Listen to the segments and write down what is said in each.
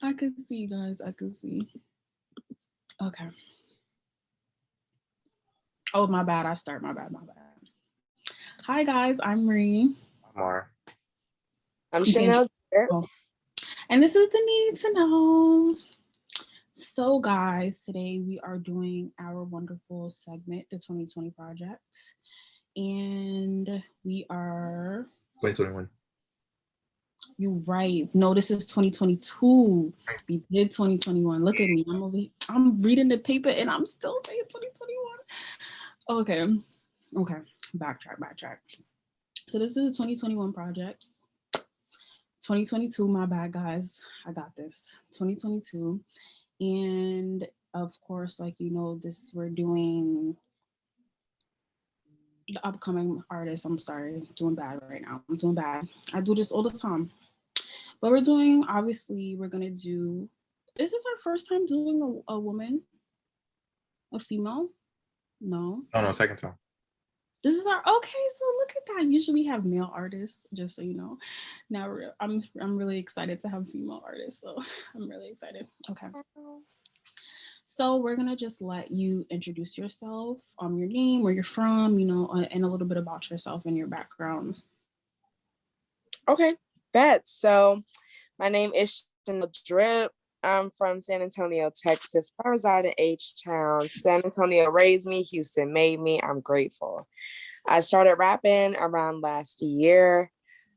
I can see, guys. I can see. Okay. Oh, my bad. I start. My bad. My bad. Hi, guys. I'm Ree. Mar. I'm You can. Chanel. Oh. And this is the Need to Know. So, guys, today we are doing our wonderful segment, the 2020 Project. And we are 2021. You're right. No, this is 2022. We did 2021. Look at me. I'm reading the paper and I'm still saying 2021. Okay. Backtrack. So this is a 2021 project. 2022, my bad guys. I got this. 2022. And of course, like this we're doing the upcoming artists. I'm sorry, doing bad right now. I'm doing bad. I do this all the time. But we're gonna do, is this our first time doing a woman, a female? No. No, second time. This is okay, so look at that. Usually we have male artists, just so you know. Now I'm really excited to have female artists, so I'm really excited. Okay. So we're gonna just let you introduce yourself, your name, where you're from, and a little bit about yourself and your background. Okay, bet. So my name is Chanel Drip. I'm from San Antonio, Texas. I reside in H-Town. San Antonio raised me, Houston made me. I'm grateful. I started rapping around last year.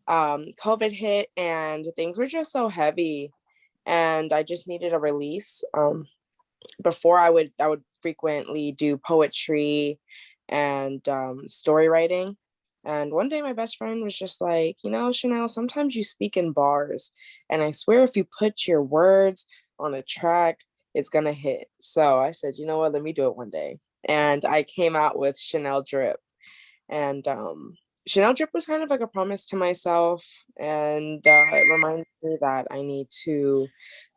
COVID hit and things were just so heavy and I just needed a release. Before I would frequently do poetry and story writing. And one day my best friend was just like, Chanel, sometimes you speak in bars. And I swear if you put your words on a track, it's going to hit. So I said, you know what, let me do it one day. And I came out with Chanel Drip. And Chanel Drip was kind of like a promise to myself. And it reminds me that I need to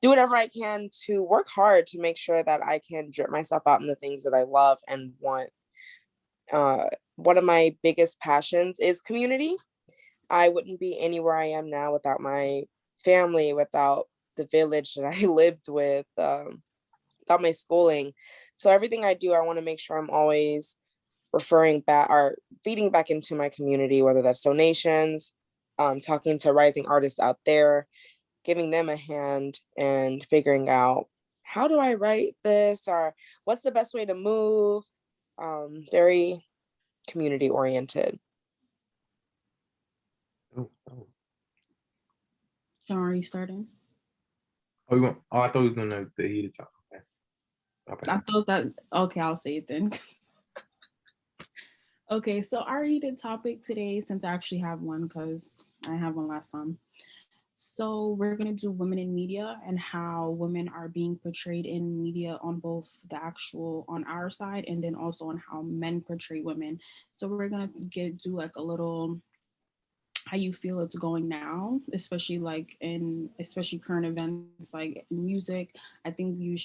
do whatever I can to work hard to make sure that I can drip myself out in the things that I love and want. One of my biggest passions is community. I wouldn't be anywhere I am now without my family, without the village that I lived with, without my schooling. So everything I do, I want to make sure I'm always referring back or feeding back into my community, whether that's donations, talking to rising artists out there, giving them a hand and figuring out how do I write this or what's the best way to move. Very community oriented. Oh. Sean, are you starting? I thought we was doing the heated talk. Okay. I thought that, okay, I'll say it then. Okay, so our heated topic today, since I actually have one because I have one last time. So we're gonna do women in media and how women are being portrayed in media on both on our side and then also on how men portray women. So we're gonna do like a little how you feel it's going now, especially like especially current events like music. I think we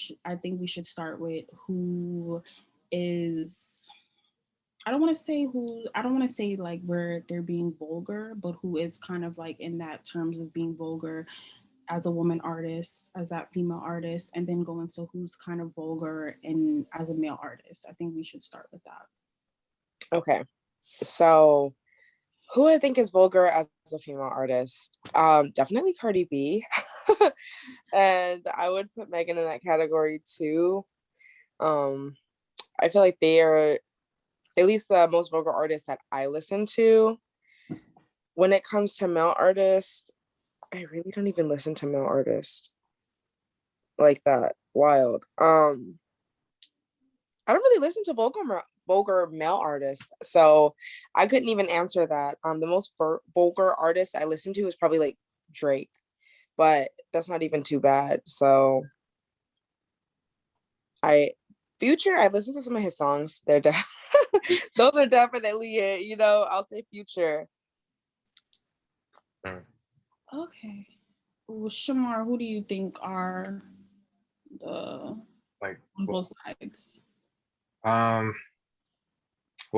should start with who is I don't want to say like where they're being vulgar, but who is kind of like in that terms of being vulgar as a woman artist, as that female artist, and then go into who's kind of vulgar and as a male artist. I think we should start with that. Okay. So who I think is vulgar as a female artist? Definitely Cardi B. And I would put Megan in that category too. I feel like they are at least the most vulgar artists that I listen to. When it comes to male artists, I really don't even listen to male artists like that. Wild. I don't really listen to vulgar male artists, so I couldn't even answer that. The most vulgar artist I listen to is probably like Drake, but that's not even too bad. So Future, I listened to some of his songs. Those are definitely it. I'll say Future. Okay. Well, Shamar, who do you think are like on both sides? Well,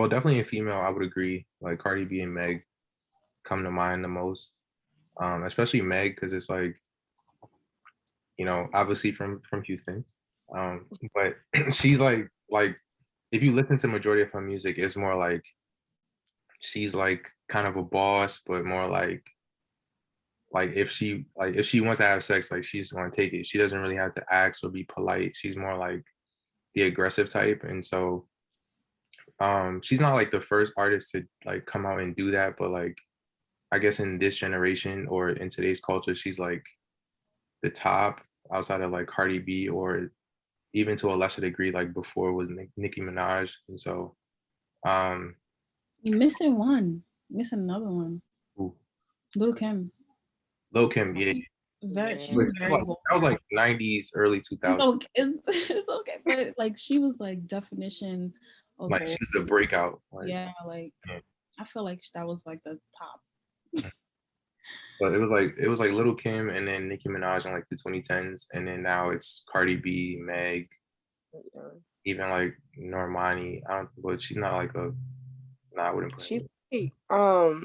definitely a female. I would agree. Like Cardi B and Meg come to mind the most. especially Meg, because it's like, obviously from Houston. But she's like if you listen to majority of her music, it's more like she's like kind of a boss, but more like if she wants to have sex, like she's gonna take it. She doesn't really have to ask or be polite. She's more like the aggressive type. And so she's not like the first artist to like come out and do that, but like I guess in this generation or in today's culture, she's like the top outside of like Cardi B, or even to a lesser degree, like before was Nicki Minaj. And so um You're missing one. Missing another one. ooh, Little Kim. Lil Kim, yeah. Very, Yeah. she But was that's very like that was vocal. like 90s, early It's 2000s. okay. It's okay. But like she was like definition of Like she vocal. was the breakout. Like Yeah, like yeah. I feel like that was like the top. But it was like Little Kim and then Nicki Minaj in like the 2010s, and then now it's Cardi B, Meg, even like Normani. I don't, but she's not like a. Nah, I wouldn't put She's her.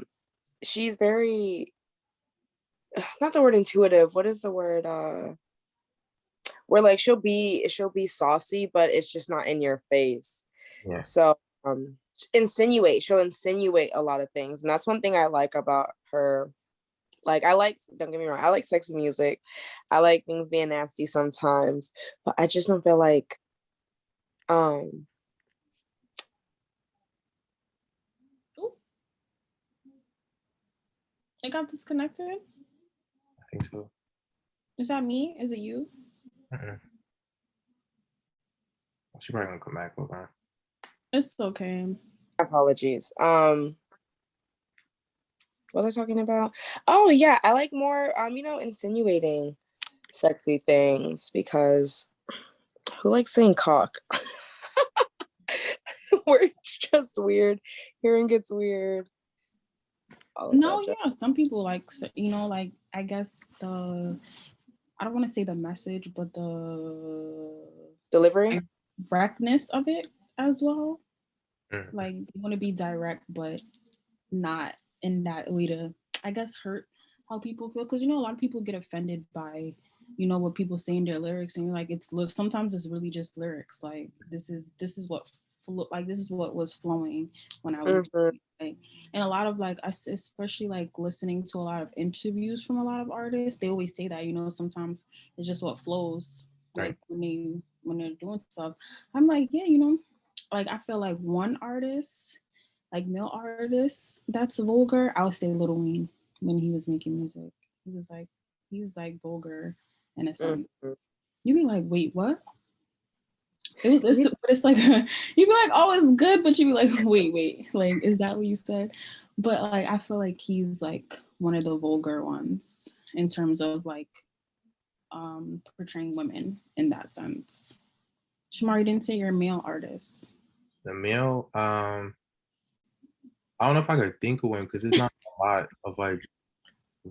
she's very, not the word intuitive. What is the word? Where like she'll be saucy, but it's just not in your face. Yeah, So she'll insinuate a lot of things. And that's one thing I like about her. Like don't get me wrong, I like sexy music. I like things being nasty sometimes, but I just don't feel like um Ooh, it got disconnected. I think so. Is that me? Is it you? Uh-uh. She probably gonna come back. Hold on. It's okay. apologies. What was I talking about? Oh yeah, I like more insinuating sexy things, because who likes saying cock? Where it's just weird. Hearing gets weird. No, yeah, some people like like I guess I don't want to say the message, but the Delivery. directness of it as well. Mm. Like you want to be direct, but not in that way to, I guess, hurt how people feel. Because a lot of people get offended by what people say in their lyrics, and you're like, sometimes it's really just lyrics. Like this is what like this is what was flowing when I was Mhm. like, and a lot of like especially like listening to a lot of interviews from a lot of artists, they always say that sometimes it's just what flows, Right. like when they're doing stuff. I'm like, yeah, like I feel like one artist, like male artist that's vulgar, I would say Lil Wayne. When he was making music, he was like he's like vulgar in a sense. Mhm. You be like, wait, what? But it's like you be like, oh, it's good, but you be like, wait, like, is that what you said? But like, I feel like he's like one of the vulgar ones in terms of like portraying women in that sense. Shamari, didn't say you're a male artist. The male, I don't know if I could think of one because it's not a lot of like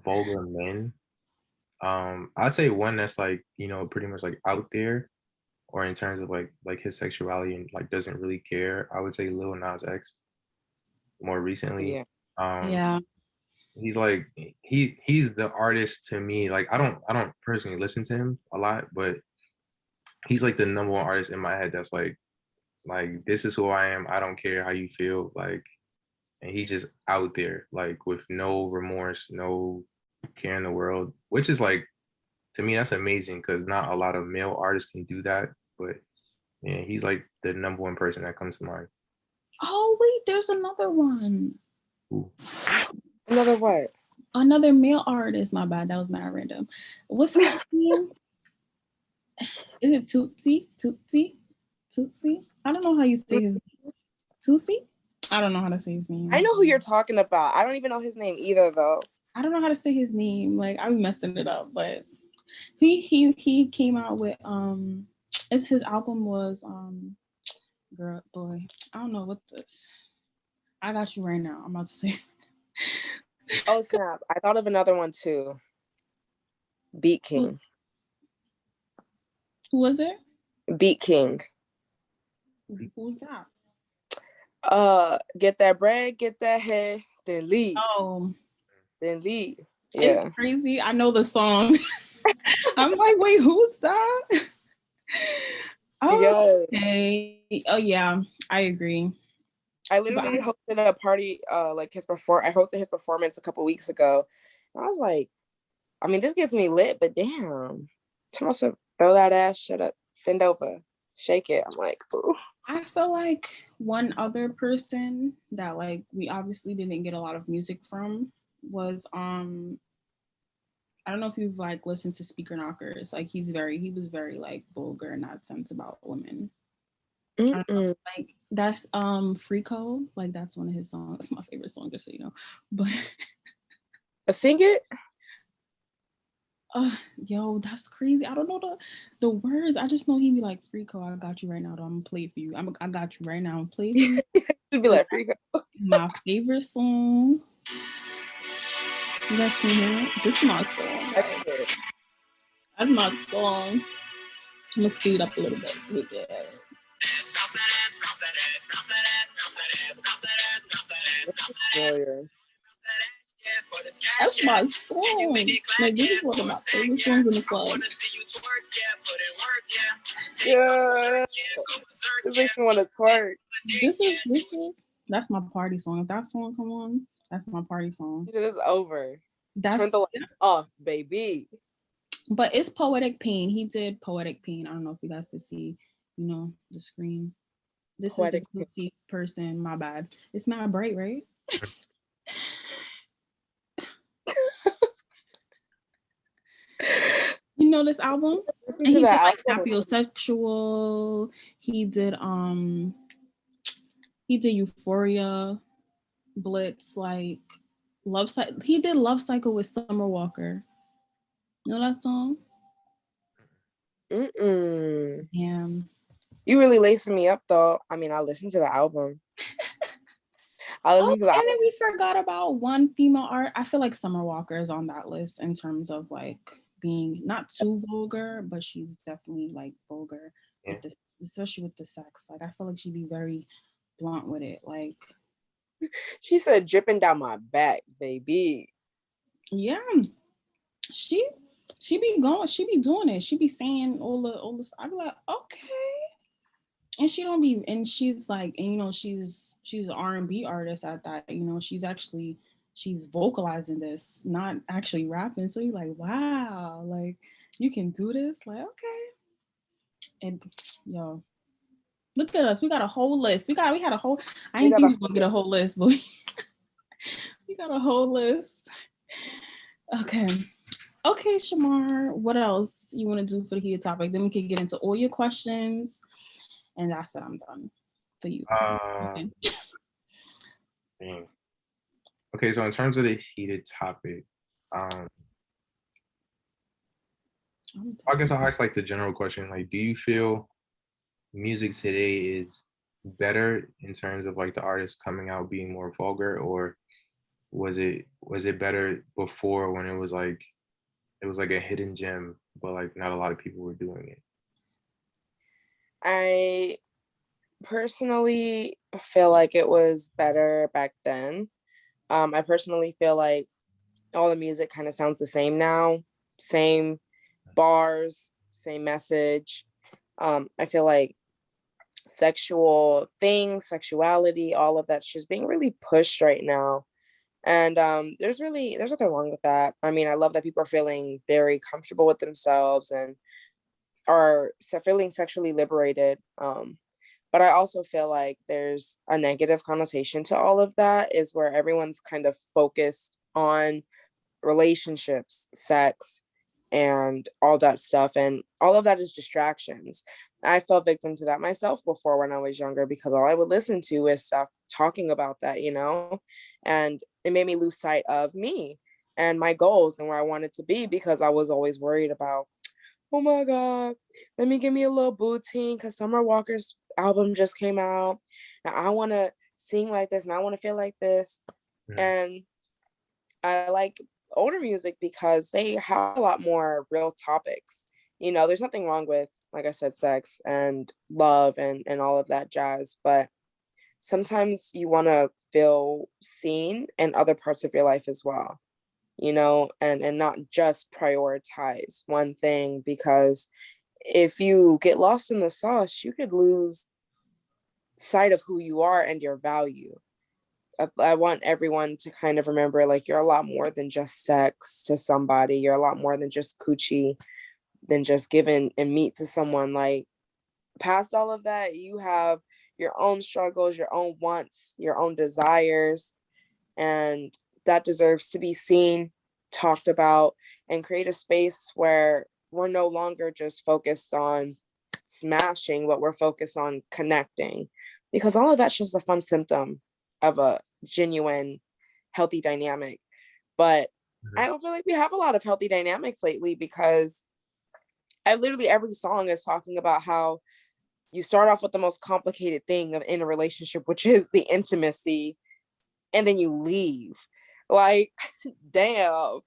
vulgar men. I'd say one that's like, pretty much like out there, or in terms of like his sexuality and like doesn't really care. I would say Lil Nas X more recently. Yeah. Um, Yeah. he's like he's the artist to me. Like I don't personally listen to him a lot, but he's like the number one artist in my head that's like this is who I am. I don't care how you feel. Like, and he's just out there, like with no remorse, no care in the world, which is like, to me, that's amazing because not a lot of male artists can do that. But yeah, he's like the number one person that comes to mind. Oh wait, there's another one. Ooh. Another what? Another male artist. My bad, that was mad random. What's his name? Is it Tootsie? Tootsie? Tootsie? I don't know how you say his name. Tootsie? I don't know how to say his name. I know who you're talking about. I don't even know his name either, though. I don't know how to say his name. Like I'm messing it up, but he came out with it's his album was girl boy. I don't know what this. I got you right now. I'm about to say. Oh snap! I thought of another one too. Beat King. Who was it? Beat King. Who's that? Get that bread, get that head, then leave. Oh, Then leave. Yeah. It's crazy. I know the song. I'm like, wait, who's that? Oh, Yes. okay. Oh yeah, I agree. I But literally hosted a party, like I hosted his performance a couple weeks ago. And I was like, I mean, this gets me lit, but damn. Tell myself, throw that ass, shut up, bend over, shake it. I'm like, ooh. I feel like one other person that like we obviously didn't get a lot of music from was I don't know if you've like listened to Speaker Knockers. Like he was very like vulgar in that sense about women. I don't know, Mm-mm. like that's Freako. Like that's one of his songs. That's my favorite song, just so you know. But Sing it. yo, that's crazy. I don't know the words. I just know he be like, Freako, I got you right now. Though. I'm gonna play it for you. I got you right now. I'm play for you. You'd be like, freak out. My favorite song. You guys can hear it. This is my song. That's Like, it. that's my song. I'm gonna speed up a little bit. Familiar. That's my song. Like this is one of my favorite songs in the club. Yeah. This makes me want to twerk. This is that's my party song. If that song come on, that's my party song. It is over. That's Turn the light off, baby. but it's Poetic Pain. He did Poetic Pain. I don't know if you guys can see, the screen. This Poetic is the Gucci person. My bad. It's not bright, right? You know this album? Listen And to he did that like album. Sapiosexual. He did Euphoria, Blitz, like Love Cycle. He did Love Cycle with Summer Walker. You know that song? Mm-mm. Damn. You really lacing me up, though. I mean, I listened to the album. I listened to the And album. then we forgot about one female art. I feel like Summer Walker is on that list in terms of like being not too vulgar, but she's definitely like vulgar with this, especially with the sex. Like I feel like she'd be very blunt with it. Like, She said, dripping down my back, baby. yeah, she she be doing it. She be saying all this. I be like, okay. And she don't be, and she's like, and she's an R&B artist at that. She's vocalizing this, not actually rapping. So you're like, wow, like you can do this, like okay. And yo, look at us, we got a whole list. We had a whole. I didn't think we was gonna get a whole list, but we got a whole list. Okay, Shamar, what else you want to do for the heated topic? Then we can get into all your questions, and that's it. I'm done for you. Okay. Okay, so in terms of the heated topic, I guess I'll ask like the general question, like, do you feel music today is better in terms of like the artists coming out being more vulgar, or was it better before when it was like a hidden gem, but like not a lot of people were doing it? I personally feel like it was better back then. I personally feel like all the music kind of sounds the same now, same bars, same message. I feel like sexual things, sexuality, all of that's just being really pushed right now. And there's nothing wrong with that. I mean, I love that people are feeling very comfortable with themselves and are feeling sexually liberated. But I also feel like there's a negative connotation to all of that, is where everyone's kind of focused on relationships, sex, and all that stuff. And all of that is distractions. I fell victim to that myself before when I was younger, because all I would listen to is stuff talking about that, and it made me lose sight of me and my goals and where I wanted to be, because I was always worried about, oh my God, let me give me a little booting because Summer Walker's album just came out and I want to sing like this and I want to feel like this. Yeah. And I like older music because they have a lot more real topics. There's nothing wrong with, like I said, sex and love and all of that jazz, but sometimes you want to feel seen in other parts of your life as well. you know, and not just prioritize one thing, because if you get lost in the sauce, you could lose sight of who you are and your value. I want everyone to kind of remember, like, you're a lot more than just sex to somebody. You're a lot more than just coochie, than just giving and meat to someone. Like, past all of that, you have your own struggles, your own wants, your own desires, and that deserves to be seen, talked about, and create a space where we're no longer just focused on smashing, but we're focused on connecting, because all of that's just a fun symptom of a genuine healthy dynamic. But I don't feel like we have a lot of healthy dynamics lately, because literally every song is talking about how you start off with the most complicated thing in a relationship, which is the intimacy, and then you leave. Like, damn.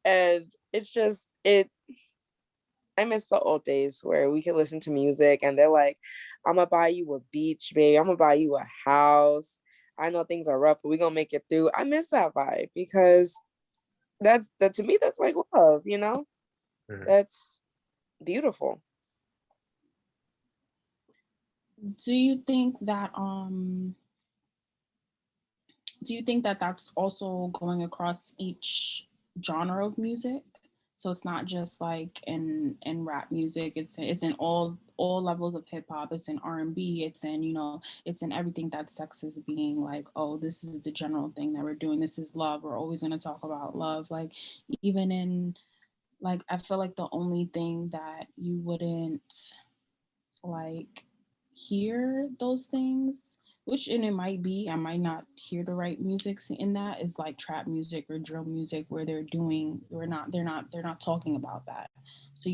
And it's just, I miss the old days where we could listen to music and they're like, I'm gonna buy you a beach, babe. I'm gonna buy you a house. I know things are rough, but we're gonna make it through. I miss that vibe, because that to me, that's like love, you know? That's beautiful. Do you think that that's also going across each genre of music? So it's not just like in rap music. It's in all levels of hip hop. It's in R&B. It's in, you know, it's in everything that sex is being like, oh, this is the general thing that we're doing. This is love. We're always gonna talk about love. Like, even in, like, I feel like the only thing that you wouldn't like hear those things, which, and it might be, I might not hear the right music in that, is like trap music or drill music, where they're not talking about that. So do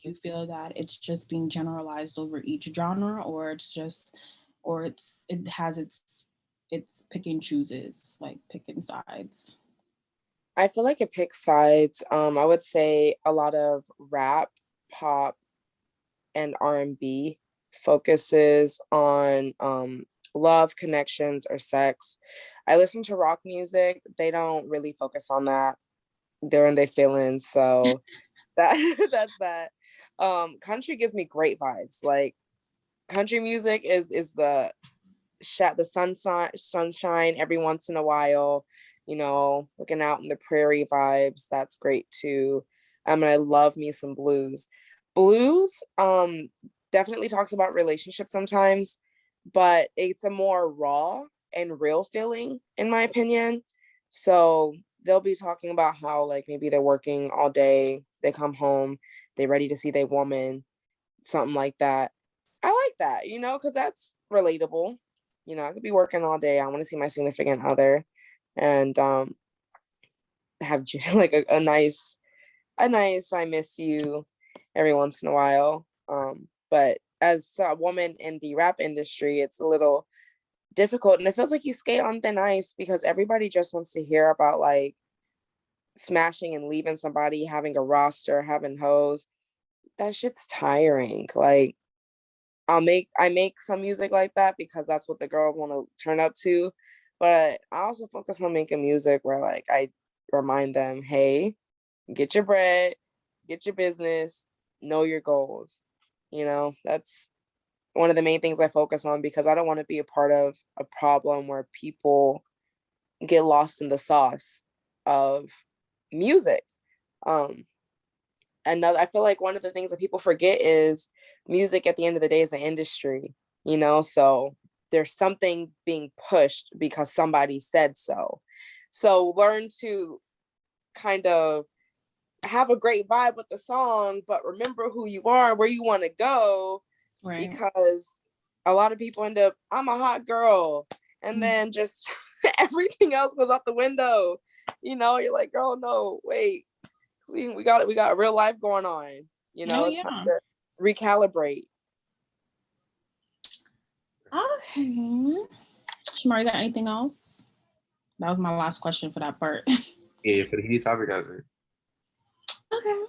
you feel that it's just being generalized over each genre, or it's just, or it has its pick and chooses, like picking sides? I feel like it picks sides. I would say a lot of rap, pop, and R&B focuses on love, connections, or sex. I listen to rock music. They don't really focus on that. They're in their feelings. So that that's that. Country gives me great vibes. Like, country music is the sunshine every once in a while, you know, looking out in the prairie vibes. That's great too. And I love me some blues. Blues definitely talks about relationships sometimes, but it's a more raw and real feeling, in my opinion. So they'll be talking about how, like, maybe they're working all day, they come home, they're ready to see their woman, something like that. I like that, you know, because that's relatable. You know, I could be working all day. I want to see my significant other, and have like a nice I miss you every once in a while. But as a woman in the rap industry, it's a little difficult, and it feels like you skate on thin ice, because everybody just wants to hear about, like, smashing and leaving somebody, having a roster, having hoes. That shit's tiring. Like, I make some music like that because that's what the girls want to turn up to. But I also focus on making music where, like, I remind them, hey, get your bread, get your business, know your goals. You know, that's one of the main things I focus on, because I don't want to be a part of a problem where people get lost in the sauce of music. Um, I feel like one of the things that people forget is music at the end of the day is an industry, you know, so there's something being pushed because somebody said so. So learn to kind of have a great vibe with the song, but remember who you are, where you want to go, Right. because a lot of people end up, I'm a hot girl, and then just everything else goes out the window. You know, you're like, girl, no, wait, we got real life going on. You know, Oh it's time yeah. to recalibrate. Okay. Shamar, you got anything else? That was my last question for that part. Yeah, for the heat topic, that's it. Okay.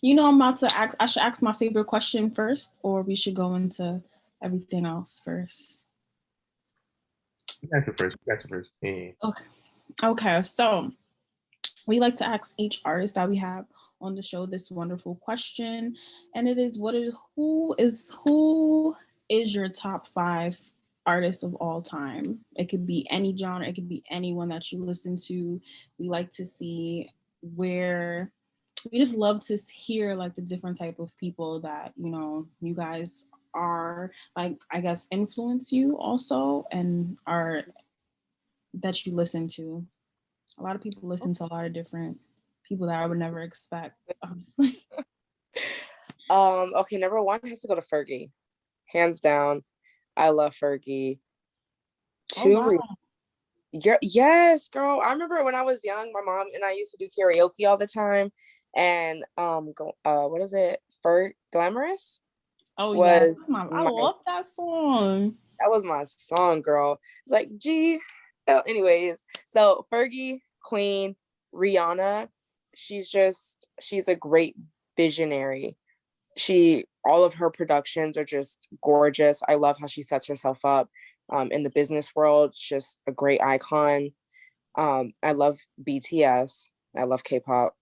You know, I'm about to ask, I should ask my favorite question first, or we should go into everything else first. That's the first. That's the first. Yeah. Okay. Okay. So we like to ask each artist that we have on the show this wonderful question, and it is, who is your top 5 artists of all time? It could be any genre, it could be anyone that you listen to. We like to see where we just love to hear like the different type of people that you guys are, like, I guess, influence you also, and are that you listen to. A lot of people listen to a lot of different people that I would never expect, honestly. Okay, number one has to go to Fergie, hands down. I love Fergie. Oh Two, wow. yes, girl. I remember when I was young, my mom and I used to do karaoke all the time, and what is it? Glamorous Oh yeah, was I love that song. that was my song, girl. It's like anyways, so Fergie, Queen, Rihanna, she's a great visionary. All of her productions are just gorgeous. I love how she sets herself up in the business world. Just a great icon. I love BTS. I love K-pop.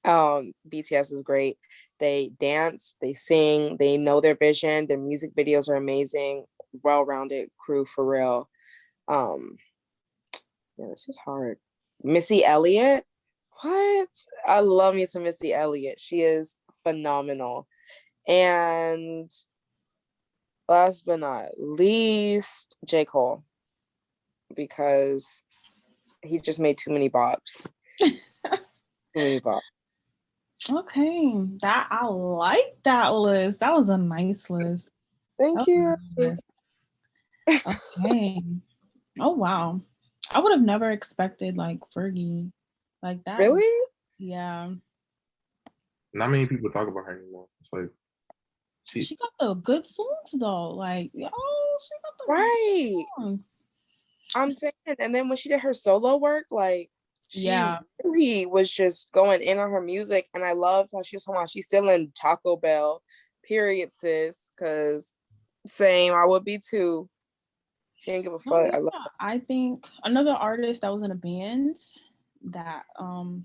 BTS is great. They dance, they sing, they know their vision. Their music videos are amazing. Well-rounded crew for real. Yeah, this is hard. Missy Elliott. What? I love me some Missy Elliott. She is phenomenal. And last but not least, J. Cole, because he just made too many bops. Too many bops. Okay, that I like that list. That was a nice list. Thank you. Okay. Oh wow. I would have never expected like Fergie, like that. Really? Yeah. Not many people talk about her anymore. It's like she got the good songs though. Like, she got the right good songs. I'm saying, and then when she did her solo work, like she Yeah. really was just going in on her music, and I love how she was talking about she's still in Taco Bell, period, sis. Because same, I would be too. She didn't give a fuck. Yeah. I think another artist that was in a band that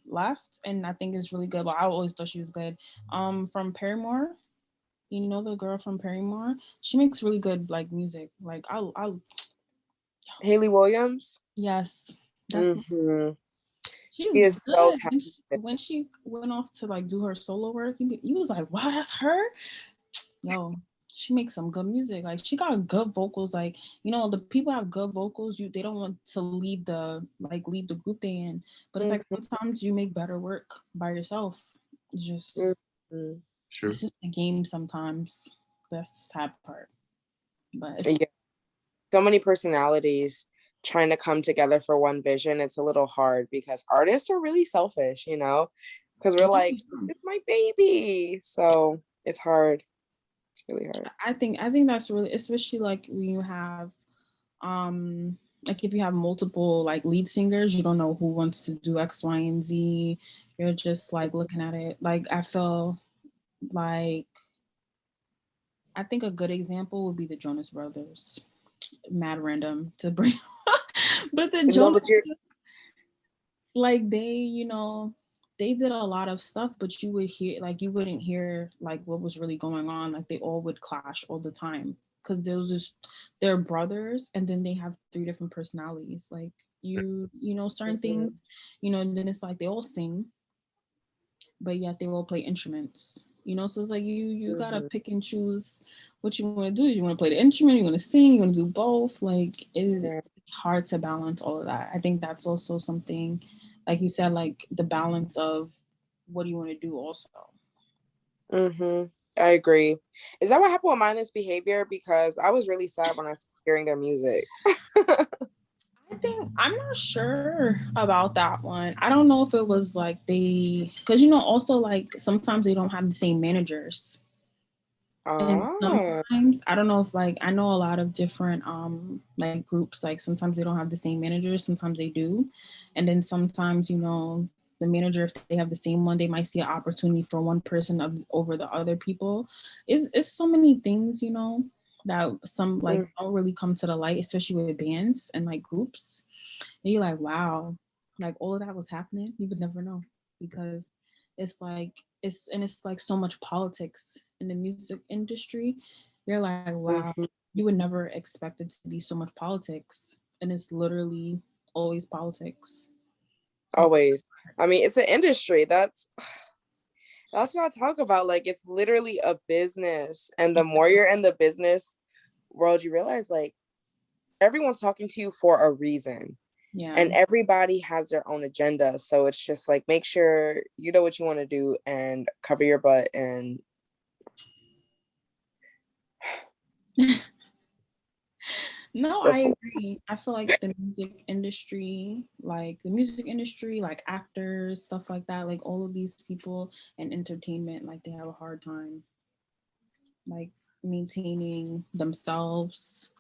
left, and I think is really good. Well, I always thought she was good. From Paramore. You know the girl from Paramore? She makes really good like music. Like I Hayley Williams. yes. That's She she's is so good. talented. When she went off to like do her solo work, you was like, wow, that's her. Yo, she makes some good music. Like she got good vocals. Like, the people have good vocals. They don't want to leave the group they in. But it's like sometimes you make better work by yourself. It's just True. It's just a game sometimes. That's the sad part. But yeah. So many personalities trying to come together for one vision. It's a little hard because artists are really selfish, because we're like, it's my baby. So it's hard. It's really hard. I think that's really, especially like when you have like if you have multiple like lead singers, you don't know who wants to do X, Y, and Z. You're just like looking at it. Like I feel like I think a good example would be the Jonas Brothers. Mad random to bring but the Jonas like they did a lot of stuff, but you wouldn't hear like what was really going on. Like they all would clash all the time because they're brothers, and then they have 3 different personalities. Like certain things, and then it's like they all sing, but yet they all play instruments. So it's like you gotta pick and choose what you want to do. You want to play the instrument, you want to sing, you want to do both. Like it's hard to balance all of that. I think that's also something, like you said, like the balance of what do you want to do also. I agree. Is that what happened with Mindless Behavior? Because I was really sad when I started hearing their music. I'm not sure about that one. I don't know if it was like because also like sometimes they don't have the same managers. And sometimes I don't know if like I know a lot of different like groups, like sometimes they don't have the same managers, sometimes they do. And then sometimes, the manager, if they have the same one, they might see an opportunity for one person over the other people. It's so many things, that some like don't really come to the light, especially with bands and like groups. And you're like, wow. Like all of that was happening, you would never know because it's like so much politics in the music industry. You're like, wow, Mhm. you would never expect it to be so much politics, and it's literally always politics. It's, Always. I mean, it's an industry. That's what I talk about. Like, it's literally a business. And the more you're in the business world, you realize like everyone's talking to you for a reason. yeah. And everybody has their own agenda. So it's just like make sure you know what you want to do and cover your butt and No, that's I agree. I feel like the music industry, like actors, stuff like that, like all of these people and entertainment, like they have a hard time like maintaining themselves,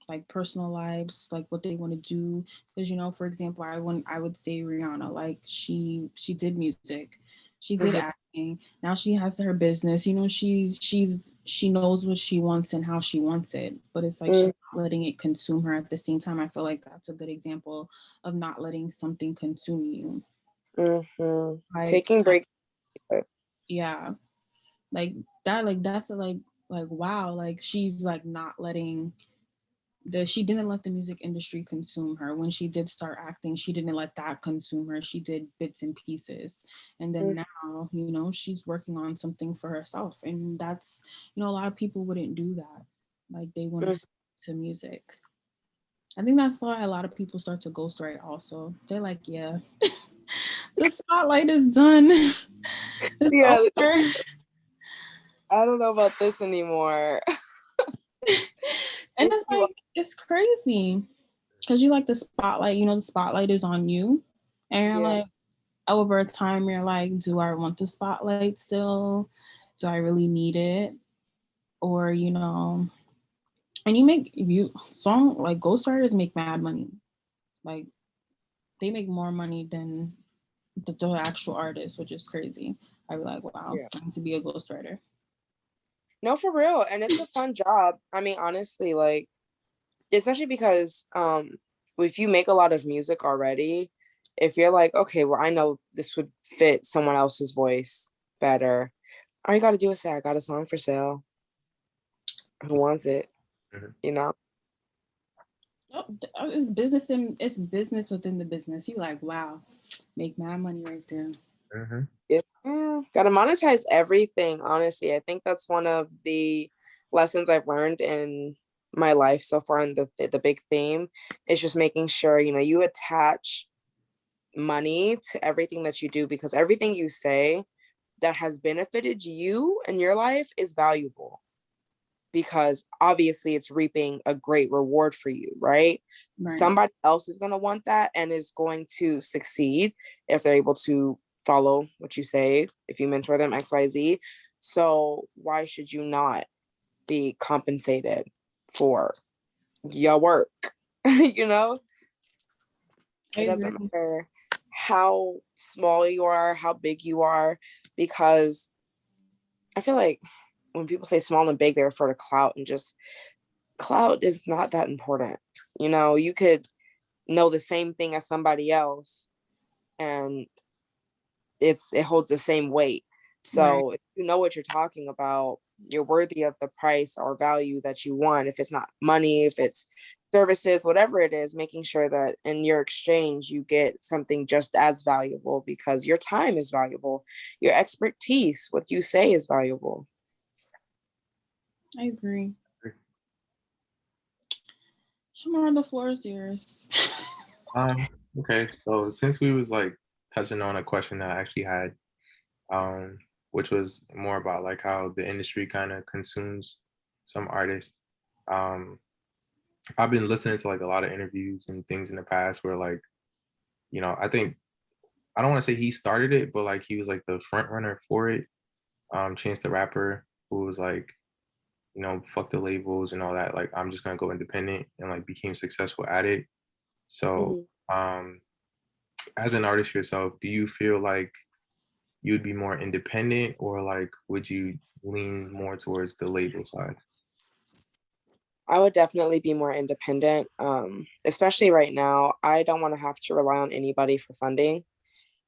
like personal lives, like what they want to do. Because for example, I would say Rihanna, like she did music, she did Mhm. acting. Now she has her business. She knows what she wants and how she wants it. But it's like she's not letting it consume her. At the same time, I feel like that's a good example of not letting something consume you. Mm-hmm. Like Taking breaks. yeah, like that, like that's a, like wow, like she's like not letting she didn't let the music industry consume her. When she did start acting, she didn't let that consume her. She did bits and pieces, and then now she's working on something for herself, and that's a lot of people wouldn't do that. Like they want to Mhm. stick to music. I think that's why a lot of people start to ghostwrite also. They're like, yeah, the spotlight is done. It's Yeah, over. I don't know about this anymore. And It's it's too. like it's crazy because you like the spotlight. The spotlight is on you, and you're Yeah. like, over time, you're like, do I want the spotlight still? Do I really need it? Or and you song like ghostwriters make mad money. Like they make more money than the actual artist, which is crazy. I'd be like, wow, Yeah. I need to be a ghostwriter. No, for real. And it's a fun job. I mean, honestly, like, especially because if you make a lot of music already, if you're like, okay, well, I know this would fit someone else's voice better, all you gotta do is say, I got a song for sale. Who wants it? Mhm. You know? Oh, it's business and it's business within the business. You like, wow, make mad money right there. Mhm. Yeah. Gotta monetize everything, honestly. I think that's one of the lessons I've learned in my life so far, and the big theme is just making sure, you attach money to everything that you do, because everything you say that has benefited you in your life is valuable, because obviously it's reaping a great reward for you, right? Right. Somebody else is going to want that and is going to succeed if they're able to follow what you say, if you mentor them, XYZ. So why should you not be compensated for your work? you know I it doesn't agree. matter how small you are, how big you are, because I feel like when people say small and big, they refer to clout, and just clout is not that important. You could know the same thing as somebody else, and it holds the same weight. Right. So if you know what you're talking about, you're worthy of the price or value that you want. If it's not money, if it's services, whatever it is, making sure that in your exchange you get something just as valuable, because your time is valuable, your expertise, what you say, is valuable. I agree. Shamar, the floor is yours. Okay. So since we was like touching on a question that I actually had, um, which was more about like how the industry kind of consumes some artists. Um, I've been listening to like a lot of interviews and things in the past where like, I think I don't want to say he started it, but like he was like the front runner for it. Chance the Rapper, who was like, fuck the labels and all that. Like, I'm just gonna go independent and like became successful at it. So, Mhm. um, as an artist yourself, do you feel like you'd be more independent or like would you lean more towards the label side? I would definitely be more independent. Especially right now, I don't want to have to rely on anybody for funding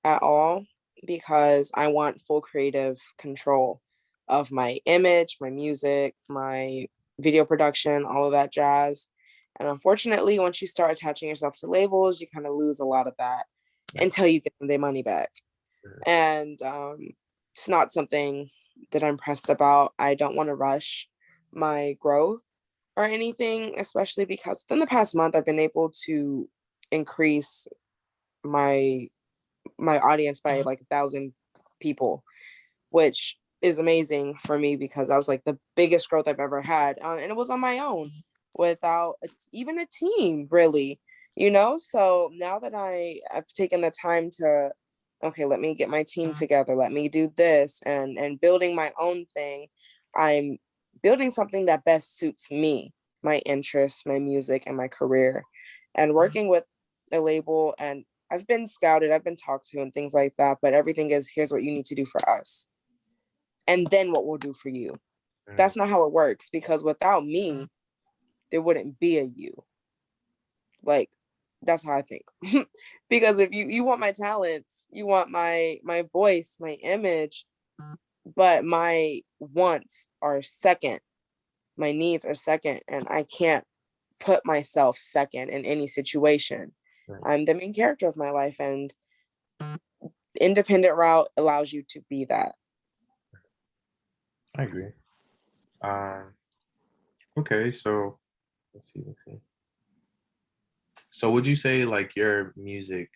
at all because I want full creative control of my image, my music, my video production, all of that jazz. And unfortunately, once you start attaching yourself to labels, you kind of lose a lot of that until you get their money back. And it's not something that I'm pressed about. I don't want to rush my growth or anything, especially because within the past month, I've been able to increase my audience by like 1,000 people, which is amazing for me because I was like the biggest growth I've ever had, and it was on my own without even a team, really, you know. So now that I've taken the time to, okay, let me get my team together, let me do this, and building my own thing, I'm building something that best suits me, my interests, my music, and my career, and working with a label. And I've been scouted, I've been talked to and things like that, but everything is, here's what you need to do for us, and then what we'll do for you. That's not how it works, because without me, there wouldn't be a you. Like, that's how I think. Because if you want my talents, you want my voice, my image, but my wants are second, my needs are second, and I can't put myself second in any situation. I'm the main character of my life, and independent route allows you to be that. I agree. Okay, so let's see. So would you say like your music,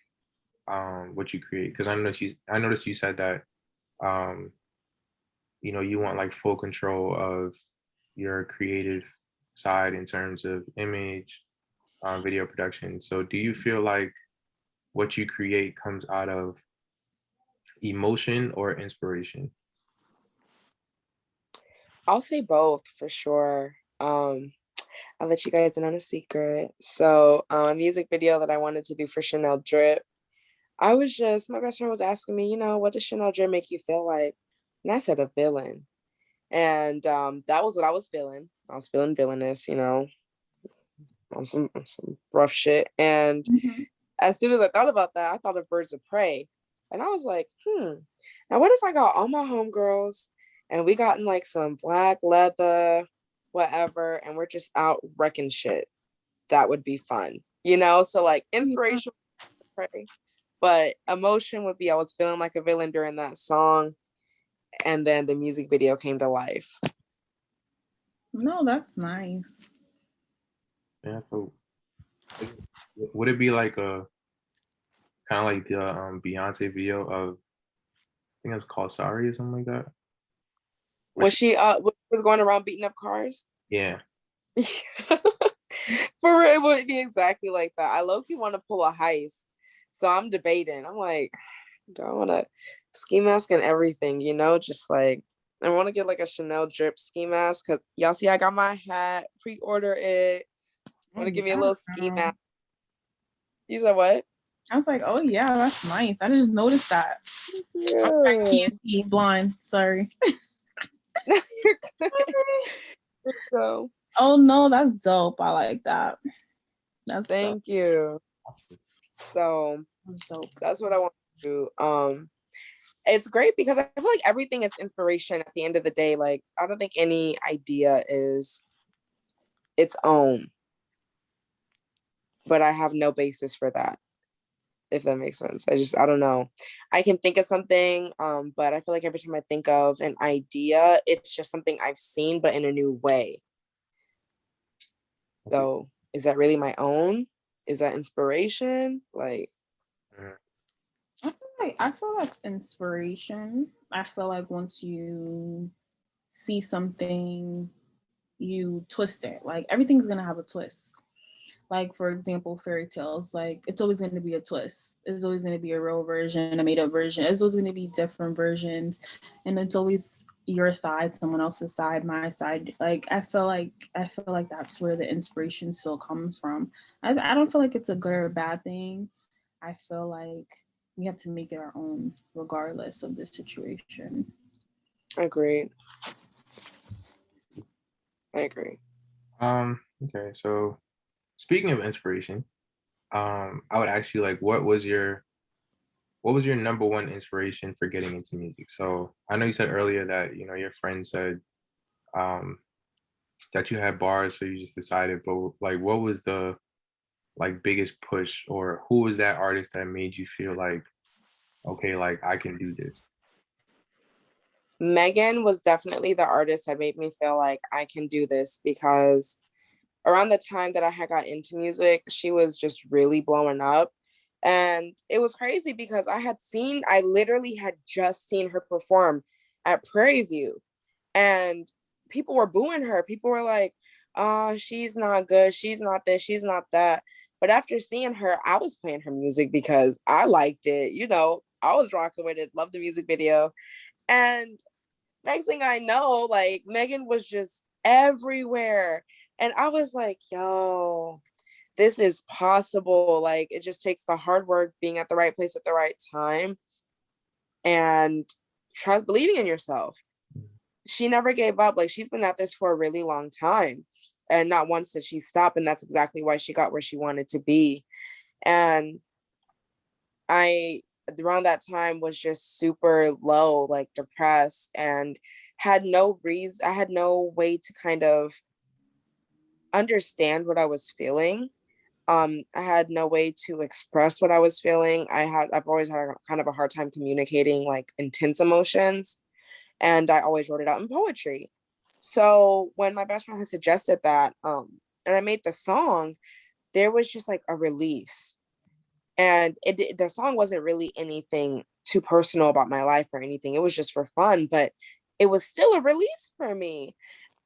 what you create? Because I noticed you said that um, you want like full control of your creative side in terms of image, video production. So do you feel like what you create comes out of emotion or inspiration? I'll say both for sure. I'll let you guys in on a secret. So, a music video that I wanted to do for Chanel Drip, my best friend was asking me, what does Chanel Drip make you feel like? And I said, a villain. And that was what I was feeling. I was feeling villainous, on some rough shit. And as soon as I thought about that, I thought of Birds of Prey. And I was like, now what if I got all my homegirls and we got in like some black leather, whatever, and we're just out wrecking shit? That would be fun, So like inspiration, but emotion would be I was feeling like a villain during that song, and then the music video came to life. No, that's nice. Yeah, so would it be like a kind of like the Beyonce video of, I think it was called Sorry or something like that? Was she was going around beating up cars? Yeah. For real, it would be exactly like that. I low-key want to pull a heist, so I'm debating. I'm like, do I want to ski mask and everything, just like, I want to get like a Chanel Drip ski mask, because y'all see I got my hat, pre-order it. Want to give me a little ski mask? You said what? I was like, oh yeah, that's nice. I just noticed that. Yeah. I can't see, blind. Sorry. You're good. So, oh no, that's dope. I like that. Thank you. So dope. That's what I want to do. It's great because I feel like everything is inspiration at the end of the day. Like, I don't think any idea is its own, but I have no basis for that, if that makes sense. I don't know. I can think of something, but I feel like every time I think of an idea, it's just something I've seen, but in a new way. So is that really my own? Is that inspiration? Like, I feel like inspiration. I feel like once you see something, you twist it. Like everything's gonna have a twist. Like for example, fairy tales. Like it's always gonna be a twist. It's always gonna be a real version, a made up version. It's always gonna be different versions, and it's always your side, someone else's side, my side. Like I feel like that's where the inspiration still comes from. I don't feel like it's a good or a bad thing. I feel like we have to make it our own, regardless of the situation. I agree. Okay, so speaking of inspiration, I would ask you like what was your number one inspiration for getting into music? So I know you said earlier that your friend said um that you had bars, so you just decided, but like what was the like biggest push, or who was that artist that made you feel like, okay, like I can do this? Megan was definitely the artist that made me feel like I can do this, because around the time that I had got into music, she was just really blowing up. And it was crazy because I literally had just seen her perform at Prairie View, and people were booing her. People were like, oh, she's not good. She's not this. She's not that. But after seeing her, I was playing her music because I liked it. I was rocking with it, loved the music video. And next thing I know, like Megan was just everywhere. And I was like, yo, this is possible. Like it just takes the hard work, being at the right place at the right time, and try believing in yourself. She never gave up. Like she's been at this for a really long time. And not once did she stop. And that's exactly why she got where she wanted to be. And I, around that time, was just super low, like depressed, and had no reason, I had no way to kind of understand what I was feeling. I had no way to express what I was feeling. I've always had kind of a hard time communicating like intense emotions, and I always wrote it out in poetry. So when my best friend had suggested that, and I made the song, there was just like a release. And the song wasn't really anything too personal about my life or anything. It was just for fun, but it was still a release for me.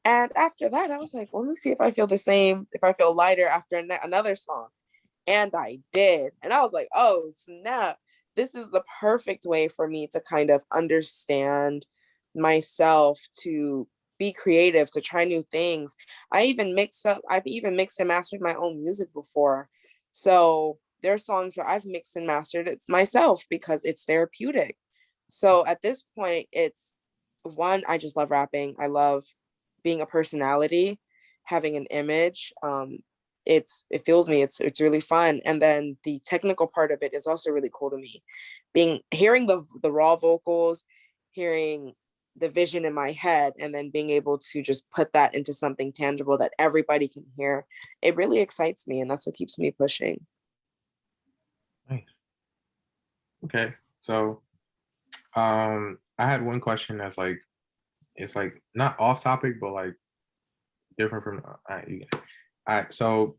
And after that, I was like, let me see if I feel the same, if I feel lighter after another song. And I did. And I was like, oh, snap. This is the perfect way for me to kind of understand myself, to be creative, to try new things. I've even mixed and mastered my own music before. So there are songs where I've mixed and mastered it myself because it's therapeutic. So at this point, it's one, I just love rapping. I love being a personality, having an image. It fills me. It's really fun. And then the technical part of it is also really cool to me. Hearing the raw vocals, hearing the vision in my head, and then being able to just put that into something tangible that everybody can hear. It really excites me, and that's what keeps me pushing. Nice. Okay. So I had one question that's like, it's like not off topic, but like different from so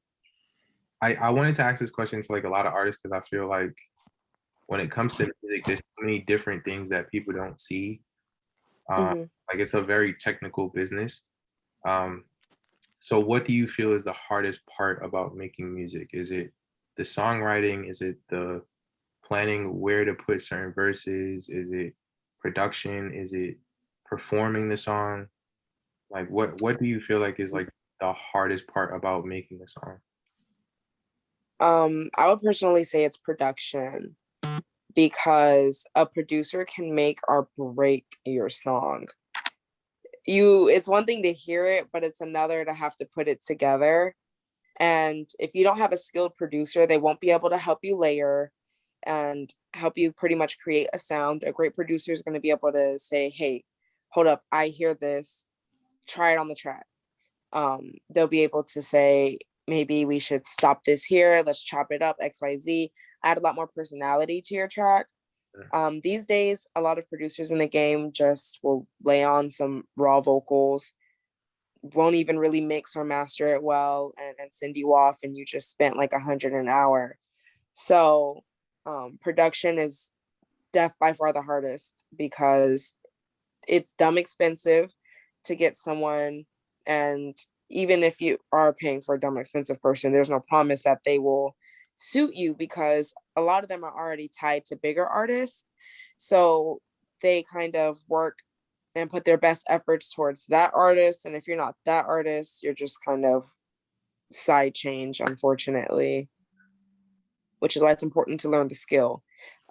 I wanted to ask this question to like a lot of artists, because I feel like when it comes to music, there's so many different things that people don't see. Mhm. Like it's a very technical business. Um, so what do you feel is the hardest part about making music? Is it the songwriting? Is it the planning where to put certain verses? Is it production? Is it performing the song? Like what do you feel like is like the hardest part about making a song? I would personally say it's production, because a producer can make or break your song. It's one thing to hear it, but it's another to have to put it together. And if you don't have a skilled producer, they won't be able to help you layer and help you pretty much create a sound. A great producer is going to be able to say, hey, hold up, I hear this, try it on the track. They'll be able to say, maybe we should stop this here, let's chop it up, XYZ, add a lot more personality to your track. These days, a lot of producers in the game just will lay on some raw vocals, won't even really mix or master it well, and send you off, and you just spent like 100 an hour. So production is by far the hardest, because it's dumb expensive to get someone. And even if you are paying for a dumb expensive person, there's no promise that they will suit you, because a lot of them are already tied to bigger artists. So they kind of work and put their best efforts towards that artist. And if you're not that artist, you're just kind of side change, unfortunately, which is why it's important to learn the skill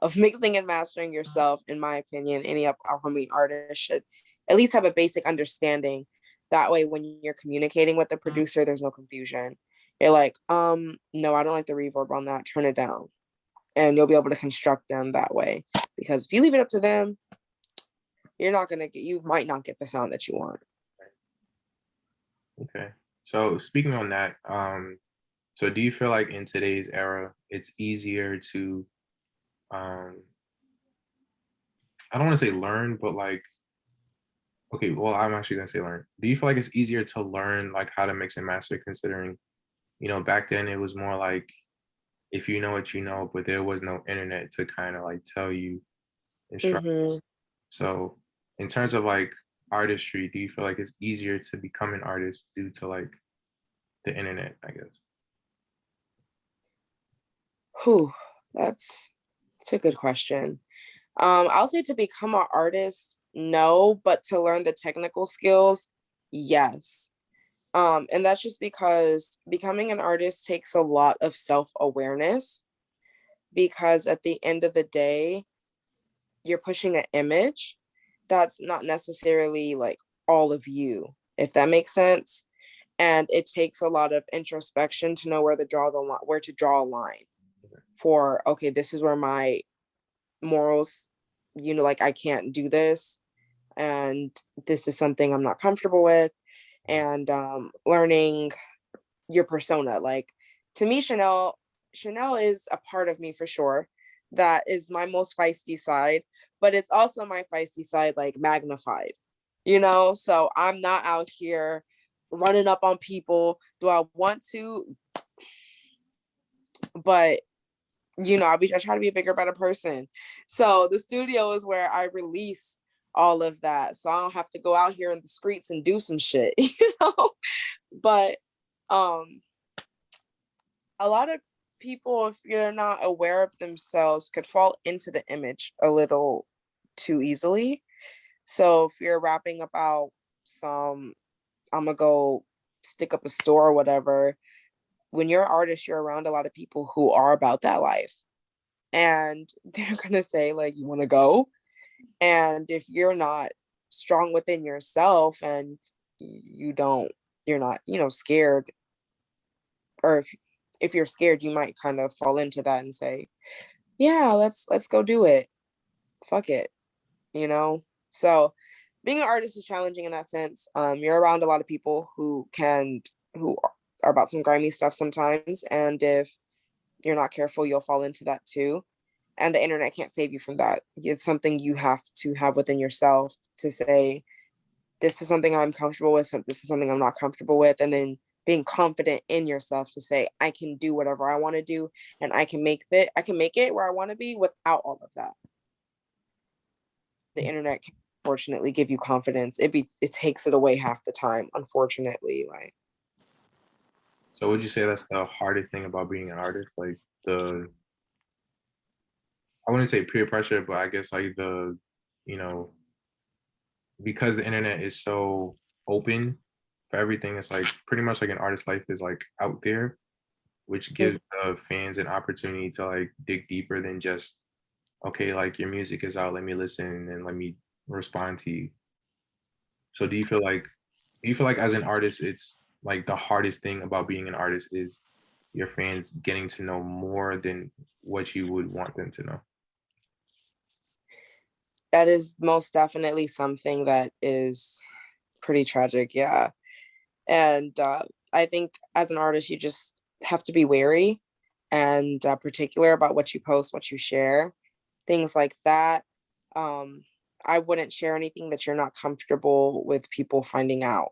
of mixing and mastering yourself. In my opinion, any upcoming artist should at least have a basic understanding That way, when you're communicating with the producer, there's no confusion. You're like, no, I don't like the reverb on that. Turn it down. And you'll be able to construct them that way. Because if you leave it up to them, you might not get the sound that you want. Okay. So speaking on that, so do you feel like in today's era, it's easier to, I don't want to say learn, but like, okay, well, I'm actually gonna say learn. Do you feel like it's easier to learn like how to mix and master, considering, back then it was more like if you know what you know, but there was no internet to kind of like tell you instruct. Mm-hmm. So in terms of like artistry, do you feel like it's easier to become an artist due to like the internet, I guess? Whew, that's a good question. I'll say to become an artist, no, but to learn the technical skills, yes. And that's just because becoming an artist takes a lot of self-awareness, because at the end of the day, you're pushing an image that's not necessarily like all of you, if that makes sense. And it takes a lot of introspection to know where to draw a line for, okay, this is where my morals, like I can't do this, and this is something I'm not comfortable with. And learning your persona, like, to me, Chanel is a part of me for sure. That is my most feisty side, but it's also my feisty side like magnified, so I'm not out here running up on people. Do I want to? But I try to be a bigger, better person. So the studio is where I release all of that, so I don't have to go out here in the streets and do some shit. But a lot of people, if you're not aware of themselves, could fall into the image a little too easily. So if you're rapping about I'm gonna go stick up a store or whatever, when you're an artist, you're around a lot of people who are about that life, and they're gonna say like, you want to go? And if you're not strong within yourself, and you're not scared, or if you're scared, you might kind of fall into that and say, yeah, let's go do it, fuck it. So being an artist is challenging in that sense. You're around a lot of people who are about some grimy stuff sometimes, and if you're not careful, you'll fall into that too. And the internet can't save you from that. It's something you have to have within yourself to say, this is something I'm comfortable with, so this is something I'm not comfortable with, and then being confident in yourself to say, I can do whatever I want to do, and I can make it where I want to be without all of that. The internet can unfortunately give you confidence. It takes it away half the time, unfortunately. Like, So would you say that's the hardest thing about being an artist? Like I wouldn't say peer pressure, but I guess like you know, because the internet is so open for everything, it's like pretty much like an artist's life is like out there, which gives the fans an opportunity to like dig deeper than just, okay, like your music is out, let me listen and let me respond to you. So do you feel like as an artist, it's like the hardest thing about being an artist is your fans getting to know more than what you would want them to know? that is most definitely something that is pretty tragic, yeah. And I think as an artist, you just have to be wary and particular about what you post, what you share, things like that. Um, I wouldn't share anything that you're not comfortable with people finding out,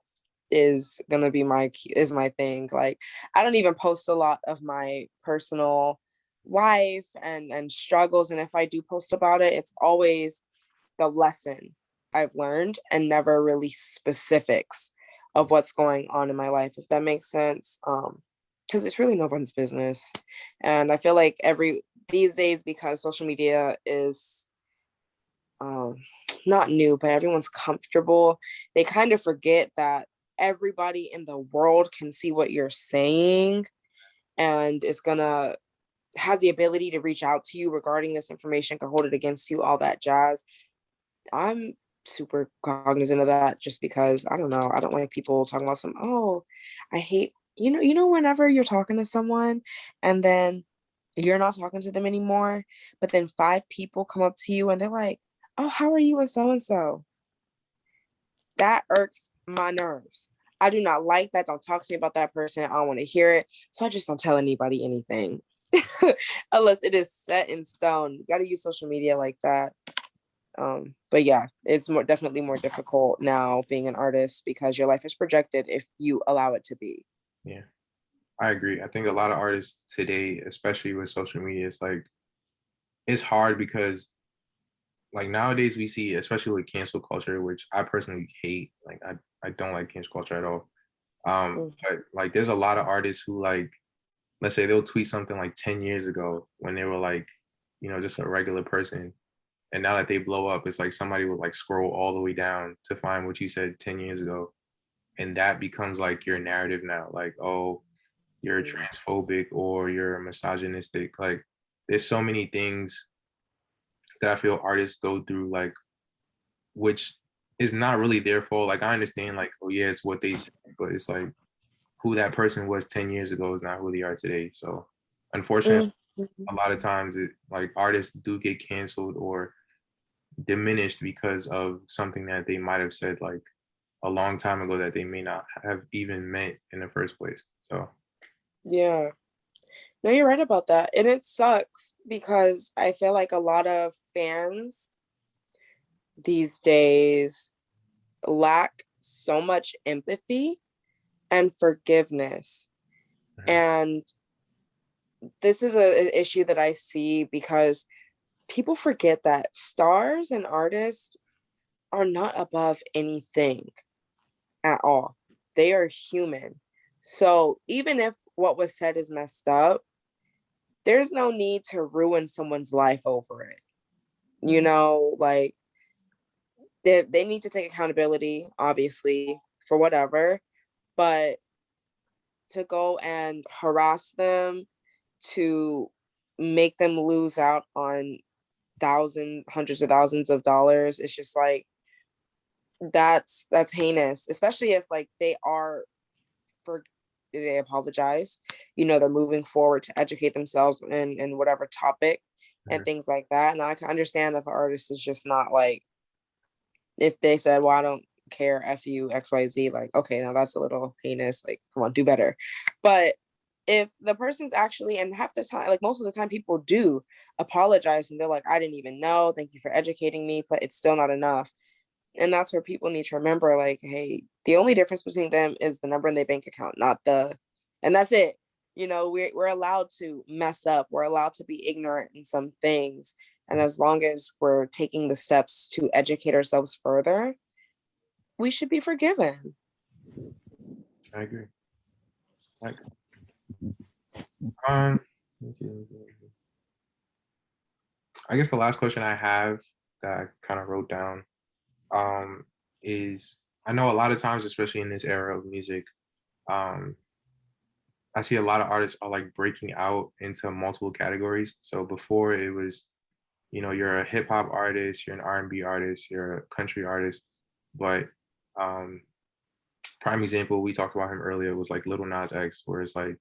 is gonna be my thing. Like, I don't even post a lot of my personal life and struggles, and if I do post about it, it's always the lesson I've learned, and never really specifics of what's going on in my life, if that makes sense. Because it's really no one's business. And I feel like these days, because social media is um, not new, but everyone's comfortable, they kind of forget that everybody in the world can see what you're saying, and has the ability to reach out to you regarding this information, can hold it against you, all that jazz. I'm super cognizant of that, just because I don't know, I don't like people talking about some, oh, I hate, whenever you're talking to someone and then you're not talking to them anymore, but then 5 people come up to you and they're like, oh, how are you and so and so? That irks my nerves. I do not like that. Don't talk to me about that person. I don't want to hear it. So I just don't tell anybody anything unless it is set in stone. You got to use social media like that. But yeah, it's definitely more difficult now being an artist because your life is projected if you allow it to be. Yeah, I agree. I think a lot of artists today, especially with social media, it's hard because like nowadays we see, especially with cancel culture, which I personally hate. Like I don't like cancel culture at all. But like there's a lot of artists who like, let's say they'll tweet something like 10 years ago when they were like, just a regular person. And now that they blow up, it's like somebody would like scroll all the way down to find what you said 10 years ago. And that becomes like your narrative now. Like, oh, you're transphobic or you're misogynistic. Like there's so many things that I feel artists go through, like, which is not really their fault. Like I understand, like, oh yeah, it's what they said, but it's like who that person was 10 years ago is not who they are today. So unfortunately, a lot of times like artists do get canceled or diminished because of something that they might have said like a long time ago that they may not have even meant in the first place. So yeah. No, you're right about that. And it sucks because I feel like a lot of fans these days lack so much empathy and forgiveness. And this is an issue that I see because people forget that stars and artists are not above anything at all. They are human. So even if what was said is messed up, there's no need to ruin someone's life over it. Like they need to take accountability, obviously, for whatever, but to go and harass them, to make them lose out on hundreds of thousands of dollars, it's just like that's heinous, especially if like they apologize, they're moving forward to educate themselves in whatever topic and things like that. And I can understand if an artist is just not like, if they said, well, I don't care, F you, XYZ, like, okay, now that's a little heinous, like, come on, do better. But if the person's actually, and half the time, like most of the time people do apologize and they're like, I didn't even know, thank you for educating me, but it's still not enough. And that's where people need to remember, like, hey, the only difference between them is the number in their bank account, and that's it. We're allowed to mess up. We're allowed to be ignorant in some things. And as long as we're taking the steps to educate ourselves further, we should be forgiven. I agree. I guess the last question I have that I kind of wrote down is, I know a lot of times, especially in this era of music, I see a lot of artists are like breaking out into multiple categories. So before it was, you're a hip hop artist, you're an R&B artist, you're a country artist, but prime example, we talked about him earlier, was like Lil Nas X, where it's like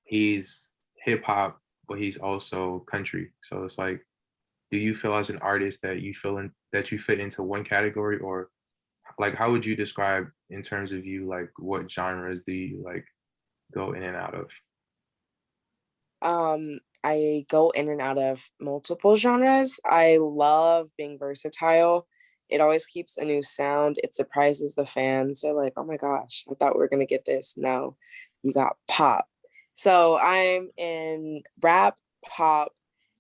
he's hip hop, but he's also country. So it's like, do you feel as an artist that that you fit into one category, or like how would you describe in terms of you, like what genres do you like go in and out of? I go in and out of multiple genres. I love being versatile. It always keeps a new sound. It surprises the fans. They're like, oh my gosh, I thought we were gonna get this. No, you got pop. So I'm in rap, pop,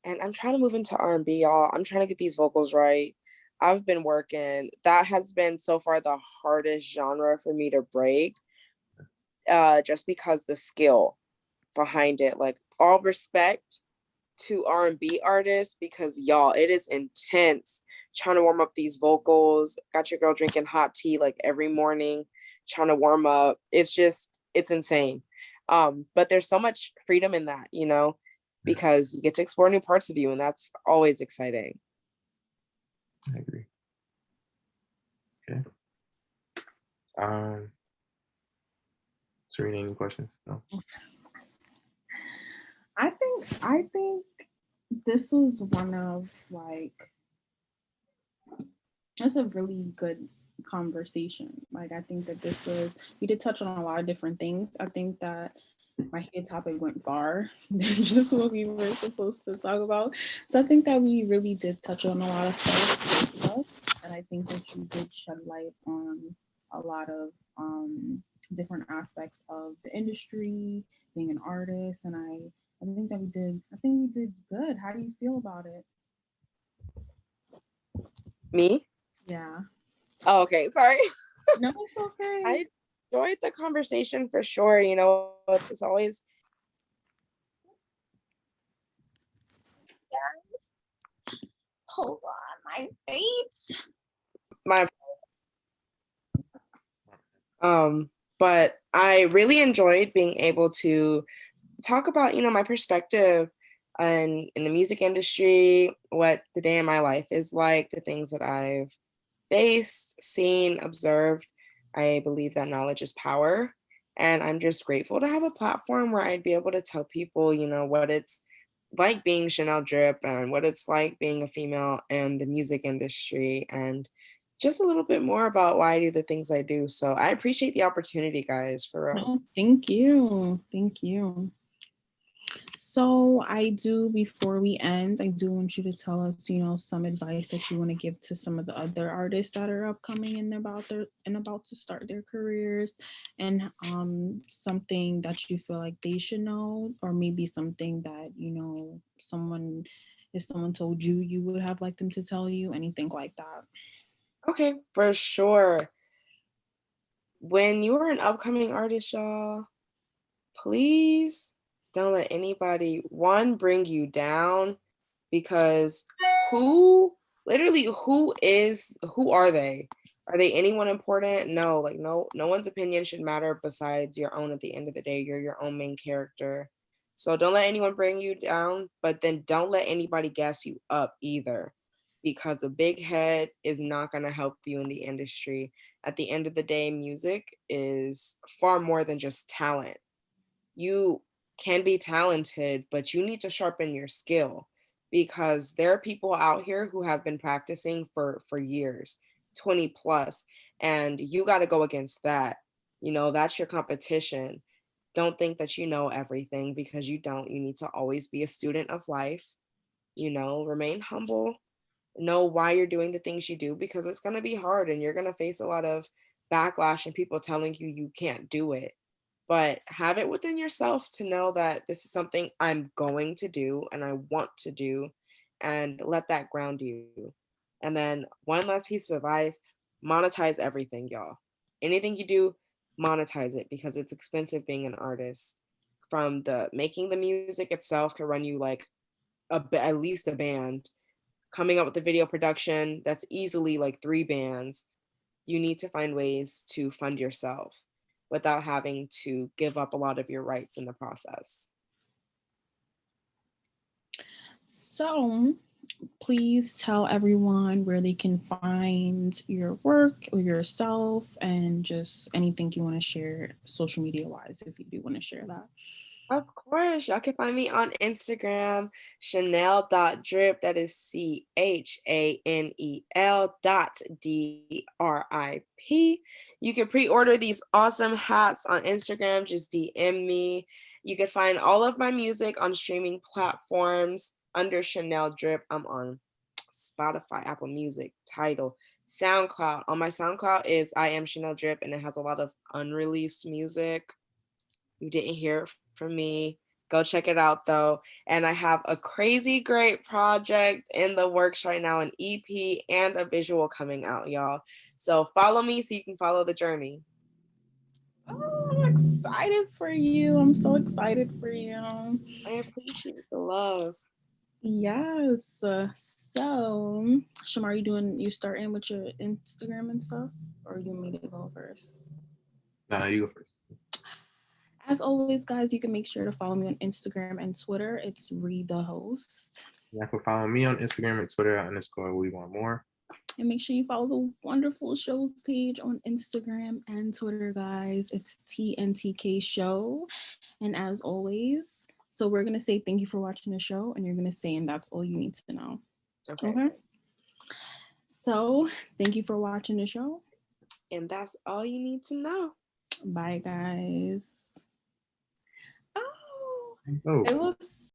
and I'm trying to move into R&B, y'all. I'm trying to get these vocals right. I've been working. That has been so far the hardest genre for me to break, just because the skill behind it. Like, all respect to R&B artists, because y'all, it is intense trying to warm up these vocals. Got your girl drinking hot tea like every morning, trying to warm up. It's insane. But there's so much freedom in that, because you get to explore new parts of you, and that's always exciting. I agree. Okay. Serena, any questions? No. I think this was one of like that's a really good conversation. Like I think that this was we did touch on a lot of different things. I think that my head topic went far than just what we were supposed to talk about. So I think that we really did touch on a lot of stuff with us, and I think that you did shed light on a lot of different aspects of the industry, being an artist, and I think that we did. I think we did good. How do you feel about it? Me? Yeah. Oh, okay. Sorry. No, it's okay. I enjoyed the conversation for sure. You know, it's always Hold on, my feet. my but I really enjoyed being able to talk about, you know, my perspective and in the music industry, what the day in my life is like, the things that I've faced, seen, observed. I believe that knowledge is power. And I'm just grateful to have a platform where I'd be able to tell people, you know, what it's like being Chanel Drip and what it's like being a female in the music industry and just a little bit more about why I do the things I do. So I appreciate the opportunity, guys, for real. No, thank you. Thank you. So I do, before we end, I do want you to tell us, you know, some advice that you want to give to some of the other artists that are upcoming and about to start their careers, and something that you feel like they should know, or maybe something that, you know, someone if someone told you, you would have liked them to tell you, anything like that. Okay, for sure. When you are an upcoming artist, y'all, please don't let anybody, one, bring you down, because who who are they? Are they anyone important? No, like no one's opinion should matter besides your own. At the end of the day, you're your own main character. So don't let anyone bring you down, but then don't let anybody gas you up either, because a big head is not going to help you in the industry. At the end of the day, music is far more than just talent. You can be talented, but you need to sharpen your skill, because there are people out here who have been practicing for years, 20 plus, and you got to go against that. You know, that's your competition. Don't think that you know everything, because you don't. You need to always be a student of life, you know, remain humble, know why you're doing the things you do, because it's going to be hard and you're going to face a lot of backlash and people telling you you can't do it. But have it within yourself to know that this is something I'm going to do and I want to do, and let that ground you. And then one last piece of advice: monetize everything, y'all. Anything you do, monetize it, because it's expensive being an artist. From the making the music itself can run you like at least a band. Coming up with the video production, that's easily like 3 bands. You need to find ways to fund yourself without having to give up a lot of your rights in the process. So please tell everyone where they can find your work or yourself, and just anything you want to share social media wise, if you do want to share that. Of course, y'all can find me on Instagram, Chanel.drip. That is CHANEL.DRIP. You can pre-order these awesome hats on Instagram. Just DM me. You can find all of my music on streaming platforms under Chanel Drip. I'm on Spotify, Apple Music, Tidal, SoundCloud. On my SoundCloud is I Am Chanel Drip, and it has a lot of unreleased music. You didn't hear it from me. Go check it out though. And I have a crazy great project in the works right now, an EP and a visual coming out, y'all. So follow me so you can follow the journey. Oh, I'm excited for you. I'm so excited for you. I appreciate the love. Yes. So, Shamar, you starting with your Instagram and stuff? Or you want me to go first? No, you go first. As always, guys, you can make sure to follow me on Instagram and Twitter. It's Read the Host. You can follow me on Instagram and Twitter _ we want more. And make sure you follow the Wonderful Shows page on Instagram and Twitter, guys. It's TNTK Show. And as always, so we're going to say thank you for watching the show, and you're going to say, and that's all you need to know. Okay. So thank you for watching the show. And that's all you need to know. Bye, guys. Oh, Oh. it was